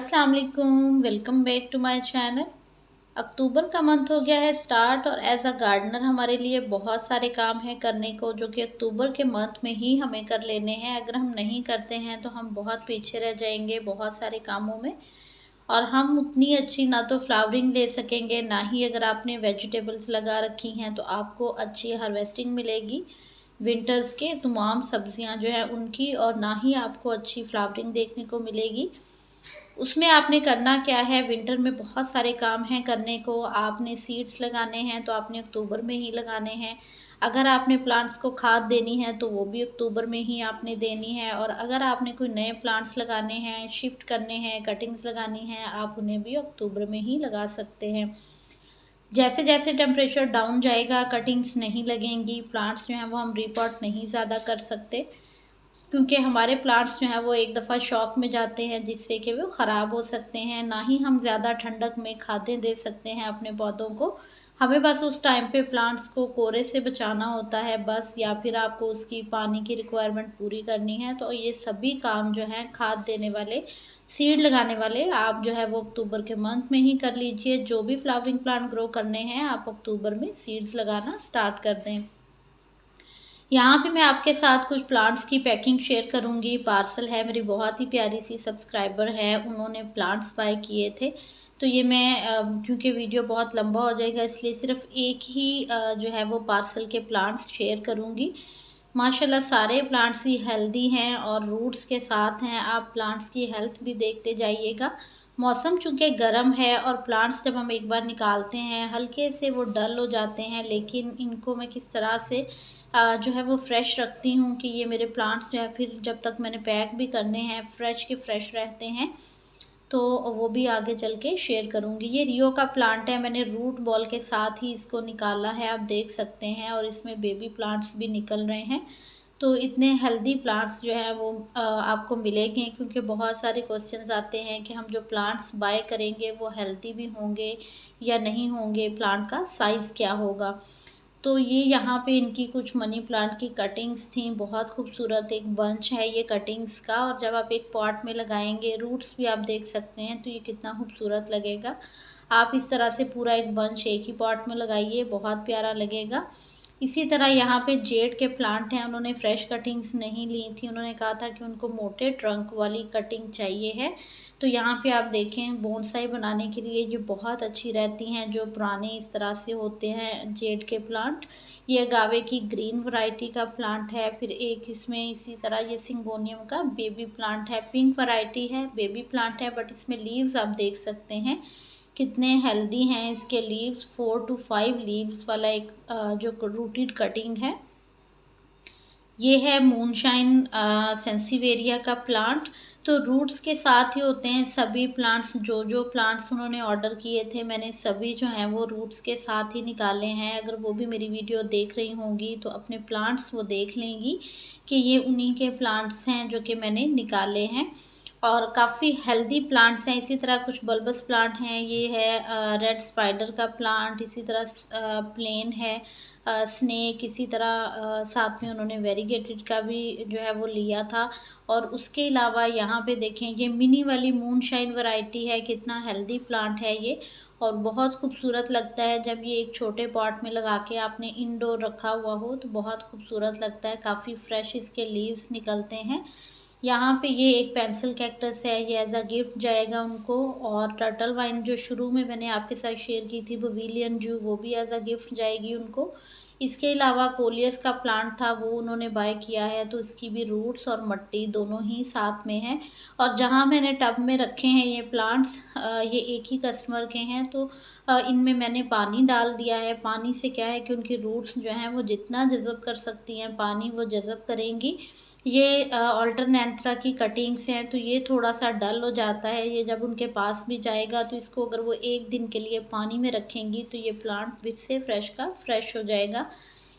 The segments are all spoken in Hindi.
अस्सलाम वालेकुम, welcome back to my channel. अक्टूबर का मंथ हो गया है स्टार्ट और एज अ गार्डनर हमारे लिए बहुत सारे काम हैं करने को, जो कि अक्टूबर के मंथ में ही हमें कर लेने हैं। अगर हम नहीं करते हैं तो हम बहुत पीछे रह जाएंगे बहुत सारे कामों में, और हम उतनी अच्छी ना तो फ्लावरिंग ले सकेंगे, ना ही अगर आपने वेजिटेबल्स लगा रखी हैं तो आपको अच्छी हार्वेस्टिंग मिलेगी विंटर्स के तमाम सब्जियां जो है उनकी, और ना ही आपको अच्छी फ्लावरिंग देखने को मिलेगी। उसमें आपने करना क्या है, विंटर में बहुत सारे काम हैं करने को। आपने सीड्स लगाने हैं तो आपने अक्टूबर में ही लगाने हैं। अगर आपने प्लांट्स को खाद देनी है तो वो भी अक्टूबर में ही आपने देनी है, और अगर आपने कोई नए प्लांट्स लगाने हैं, शिफ्ट करने हैं, कटिंग्स लगानी हैं, आप उन्हें भी अक्टूबर में ही लगा सकते हैं। जैसे जैसे टेम्परेचर डाउन जाएगा कटिंग्स नहीं लगेंगी, प्लांट्स जो हैं वो हम रिपोर्ट नहीं ज़्यादा कर सकते, क्योंकि हमारे प्लांट्स जो हैं वो एक दफ़ा शॉक में जाते हैं जिससे कि वो ख़राब हो सकते हैं। ना ही हम ज़्यादा ठंडक में खादें दे सकते हैं अपने पौधों को। हमें बस उस टाइम पे प्लांट्स को कोहरे से बचाना होता है बस, या फिर आपको उसकी पानी की रिक्वायरमेंट पूरी करनी है। तो ये सभी काम जो हैं खाद देने वाले, सीड लगाने वाले, आप जो है वो अक्टूबर के मंथ में ही कर लीजिए। जो भी फ्लावरिंग प्लांट ग्रो करने हैं आप अक्टूबर में सीड्स लगाना स्टार्ट कर दें। यहाँ पे मैं आपके साथ कुछ प्लांट्स की पैकिंग शेयर करूँगी। पार्सल है, मेरी बहुत ही प्यारी सी सब्सक्राइबर है, उन्होंने प्लांट्स बाय किए थे। तो ये मैं क्योंकि वीडियो बहुत लंबा हो जाएगा इसलिए सिर्फ एक ही जो है वो पार्सल के प्लांट्स शेयर करूँगी। माशाल्लाह सारे प्लांट्स ही हेल्दी हैं और रूट्स के साथ हैं। आप प्लांट्स की हेल्थ भी देखते जाइएगा। मौसम चूँकि गर्म है और प्लांट्स जब हम एक बार निकालते हैं हल्के से वो डल हो जाते हैं, लेकिन इनको मैं किस तरह से जो है वो फ्रेश रखती हूँ कि ये मेरे प्लांट्स जो है फिर जब तक मैंने पैक भी करने हैं फ्रेश के फ्रेश रहते हैं, तो वो भी आगे चल के शेयर करूँगी। ये रियो का प्लांट है, मैंने रूट बॉल के साथ ही इसको निकाला है, आप देख सकते हैं, और इसमें बेबी प्लांट्स भी निकल रहे हैं। तो इतने हेल्दी प्लांट्स जो हैं वो आपको मिलेंगे, क्योंकि बहुत सारे क्वेश्चंस आते हैं कि हम जो प्लांट्स बाय करेंगे वो हेल्दी भी होंगे या नहीं होंगे, प्लांट का साइज़ क्या होगा। तो ये यहाँ पे इनकी कुछ मनी प्लांट की कटिंग्स थी, बहुत खूबसूरत एक बंच है ये कटिंग्स का, और जब आप एक पॉट में लगाएंगे, रूट्स भी आप देख सकते हैं, तो ये कितना खूबसूरत लगेगा। आप इस तरह से पूरा एक बंच एक ही पॉट में लगाइए, बहुत प्यारा लगेगा। इसी तरह यहाँ पे जेड के प्लांट हैं, उन्होंने फ्रेश कटिंग्स नहीं ली थी, उन्होंने कहा था कि उनको मोटे ट्रंक वाली कटिंग चाहिए है। तो यहाँ पे आप देखें बोनसाई बनाने के लिए ये बहुत अच्छी रहती हैं, जो पुराने इस तरह से होते हैं जेड के प्लांट। ये अगावे की ग्रीन वैरायटी का प्लांट है। फिर एक इसमें इसी तरह ये सिंगोनियम का बेबी प्लांट है, पिंक वैरायटी है, बेबी प्लांट है, बट इसमें लीव्स आप देख सकते हैं कितने हेल्दी हैं इसके लीव्स। 4 to 5 लीव्स वाला एक जो रूटेड कटिंग है। ये है मूनशाइन सेंसिवेरिया का प्लांट। तो रूट्स के साथ ही होते हैं सभी प्लांट्स। जो जो प्लांट्स उन्होंने ऑर्डर किए थे मैंने सभी जो हैं वो रूट्स के साथ ही निकाले हैं। अगर वो भी मेरी वीडियो देख रही होंगी तो अपने प्लांट्स वो देख लेंगी कि ये उन्हीं के प्लांट्स हैं जो कि मैंने निकाले हैं, और काफ़ी हेल्दी प्लांट्स हैं। इसी तरह कुछ बल्बस प्लांट हैं, ये है रेड स्पाइडर का प्लांट, इसी तरह प्लेन है स्नेक, इसी तरह साथ में उन्होंने वेरीगेटेड का भी जो है वो लिया था। और उसके अलावा यहाँ पे देखें ये मिनी वाली मूनशाइन वैरायटी है, कितना हेल्दी प्लांट है ये, और बहुत खूबसूरत लगता है जब ये एक छोटे पॉट में लगा के आपने इंडोर रखा हुआ हो तो बहुत खूबसूरत लगता है। काफ़ी फ्रेश इसके लीव्स निकलते हैं। यहाँ पे ये एक पेंसिल कैक्टस है, ये एज अ गिफ्ट जाएगा उनको। और टर्टल वाइन जो शुरू में मैंने आपके साथ शेयर की थी बविलियन जू, वो भी एज अ गिफ्ट जाएगी उनको। इसके अलावा कोलियस का प्लांट था वो उन्होंने बाय किया है, तो इसकी भी रूट्स और मट्टी दोनों ही साथ में हैं। और जहाँ मैंने टब में रखे हैं ये प्लांट्स ये एक ही कस्टमर के हैं, तो इनमें मैंने पानी डाल दिया है। पानी से क्या है कि उनकी रूट्स जो हैं वो जितना जज़ब कर सकती हैं पानी वो जज़ब करेंगी। ये अल्टरनेंथ्रा की कटिंग्स हैं, तो ये थोड़ा सा डल हो जाता है, ये जब उनके पास भी जाएगा तो इसको अगर वो एक दिन के लिए पानी में रखेंगी तो ये प्लांट विद से फ्रेश का फ्रेश हो जाएगा।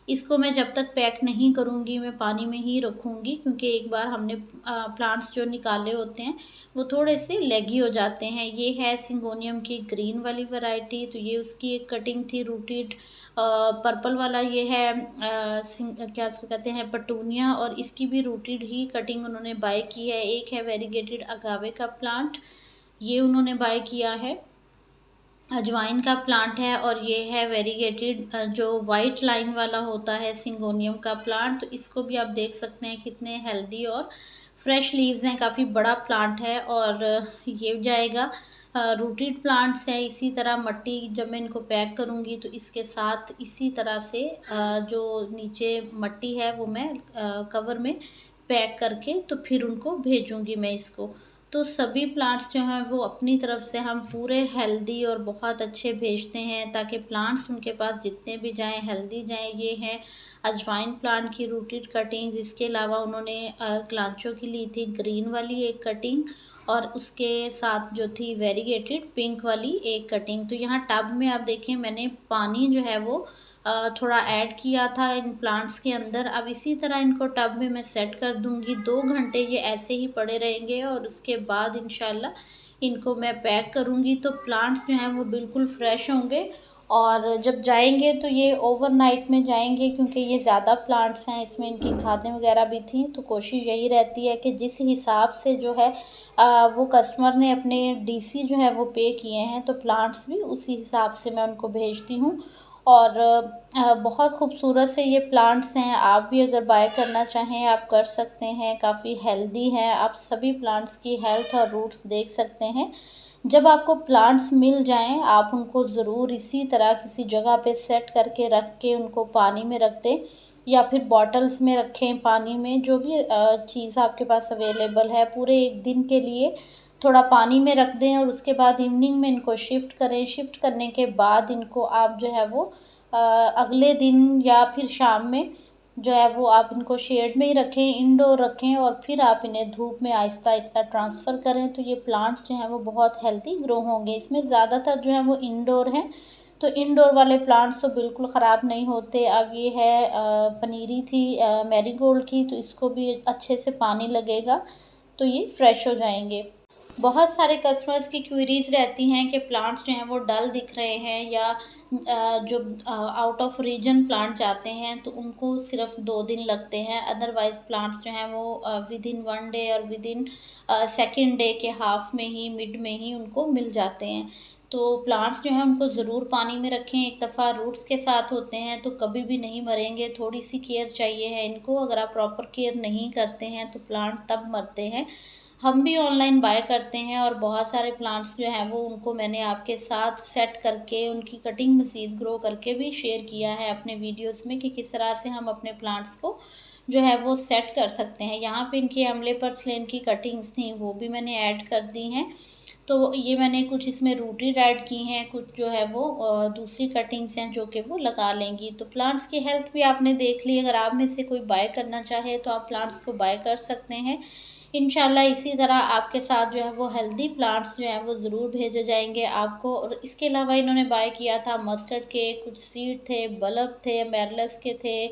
इसको मैं जब तक पैक नहीं करूँगी मैं पानी में ही रखूँगी, क्योंकि एक बार हमने प्लांट्स जो निकाले होते हैं वो थोड़े से लेगी हो जाते हैं। ये है सिंगोनियम की ग्रीन वाली वैरायटी, तो ये उसकी एक कटिंग थी रूटेड। पर्पल वाला ये है क्या इसको कहते हैं पटूनिया, और इसकी भी रूटेड ही कटिंग उन्होंने बाय की है। एक है वेरीगेटेड अगावे का प्लांट, ये उन्होंने बाय किया है। अजवाइन का प्लांट है और ये है वेरीगेटेड, जो वाइट लाइन वाला होता है सिंगोनियम का प्लांट। तो इसको भी आप देख सकते हैं कितने हेल्दी और फ्रेश लीव्स हैं, काफ़ी बड़ा प्लांट है। और ये जाएगा, रूटेड प्लांट्स हैं। इसी तरह मट्टी जब मैं इनको पैक करूँगी तो इसके साथ इसी तरह से जो नीचे मट्टी है वो मैं कवर में पैक करके तो फिर उनको भेजूँगी मैं इसको। तो सभी प्लांट्स जो हैं वो अपनी तरफ से हम पूरे हेल्दी और बहुत अच्छे भेजते हैं, ताकि प्लांट्स उनके पास जितने भी जाएं हेल्दी जाएं। ये हैं अजवाइन प्लांट की रूटेड कटिंग्स। इसके अलावा उन्होंने क्लांचो की ली थी ग्रीन वाली एक कटिंग, और उसके साथ जो थी वेरीगेटेड पिंक वाली एक कटिंग। तो यहाँ टब में आप देखें मैंने पानी जो है वो थोड़ा ऐड किया था इन प्लांट्स के अंदर। अब इसी तरह इनको टब में मैं सेट कर दूंगी। 2 घंटे ये ऐसे ही पड़े रहेंगे और उसके बाद इंशाल्लाह इनको मैं पैक करूंगी। तो प्लांट्स जो हैं वो बिल्कुल फ्रेश होंगे। और जब जाएंगे तो ये ओवरनाइट में जाएंगे, क्योंकि ये ज़्यादा प्लांट्स हैं, इसमें इनकी खादें वगैरह भी थी। तो कोशिश यही रहती है कि जिस हिसाब से जो है वो कस्टमर ने अपने डीसी जो है वो पे किए हैं, तो प्लांट्स भी उसी हिसाब से मैं उनको भेजती हूँ। और बहुत खूबसूरत से ये प्लांट्स हैं। आप भी अगर बाय करना चाहें आप कर सकते हैं, काफ़ी हेल्दी हैं। आप सभी प्लांट्स की हेल्थ और रूट्स देख सकते हैं। जब आपको प्लांट्स मिल जाएं आप उनको ज़रूर इसी तरह किसी जगह पे सेट करके रख के उनको पानी में रख दें, या फिर बॉटल्स में रखें पानी में, जो भी चीज़ आपके पास अवेलेबल है। पूरे एक दिन के लिए थोड़ा पानी में रख दें और उसके बाद इवनिंग में इनको शिफ्ट करें। शिफ्ट करने के बाद इनको आप जो है वो अगले दिन या फिर शाम में जो है वो आप इनको शेड में ही रखें, इंडोर रखें, और फिर आप इन्हें धूप में आहिस्ता आहिस्ता ट्रांसफ़र करें। तो ये प्लांट्स जो हैं वो बहुत हेल्दी ग्रो होंगे। इसमें ज़्यादातर जो है वो इंडोर हैं, तो इंडोर वाले प्लांट्स तो बिल्कुल ख़राब नहीं होते। अब ये है पनीरी थी मैरीगोल्ड की, तो इसको भी अच्छे से पानी लगेगा तो ये फ्रेश हो जाएंगे। बहुत सारे कस्टमर्स की क्वेरीज़ रहती हैं कि प्लांट्स जो हैं वो डल दिख रहे हैं, या जो आउट ऑफ रीजन प्लांट जाते हैं तो उनको सिर्फ 2 दिन लगते हैं। अदरवाइज़ प्लांट्स जो हैं वो विद इन 1 डे और विद इन सेकेंड डे के हाफ में ही, मिड में ही उनको मिल जाते हैं। तो प्लांट्स जो हैं उनको ज़रूर पानी में रखें। एक दफ़ा रूट्स के साथ होते हैं तो कभी भी नहीं मरेंगे। थोड़ी सी केयर चाहिए है इनको। अगर आप प्रॉपर केयर नहीं करते हैं तो प्लांट तब मरते हैं। हम भी ऑनलाइन बाय करते हैं और बहुत सारे प्लांट्स जो हैं वो उनको मैंने आपके साथ सेट करके उनकी कटिंग मज़ीद ग्रो करके भी शेयर किया है अपने वीडियोस में, कि किस तरह से हम अपने प्लांट्स को जो है वो सेट कर सकते हैं। यहाँ पे इनकी अमले पर स्लेन की कटिंग्स थी, वो भी मैंने ऐड कर दी हैं। तो ये मैंने कुछ इसमें रूटेड ऐड की हैं, कुछ जो है वो दूसरी कटिंग्स हैं जो कि वो लगा लेंगी। तो प्लांट्स की हेल्थ भी आपने देख ली। अगर आप में से कोई बाय करना चाहे तो आप प्लांट्स को बाय कर सकते हैं। इंशाल्लाह इसी तरह आपके साथ जो है वो हेल्दी प्लांट्स जो हैं वो ज़रूर भेजे जाएंगे आपको। और इसके अलावा इन्होंने बाय किया था मस्टर्ड के कुछ सीड थे, बल्ब थे, मैरलस के थे,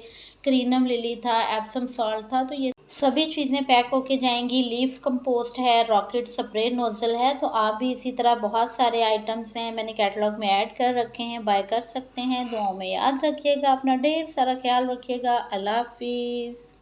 क्रीनम लिली था, एप्सम सॉल्ट था। तो ये सभी चीज़ें पैक होके जाएंगी। लीफ कंपोस्ट है, रॉकेट स्प्रे नोज़ल है। तो आप भी इसी तरह बहुत सारे आइटम्स हैं मैंने कैटलॉग में ऐड कर रखे हैं, बाय कर सकते हैं। दुआओं में याद रखिएगा, अपना ढेर सारा ख्याल रखिएगा। अल्लाह हाफिज़।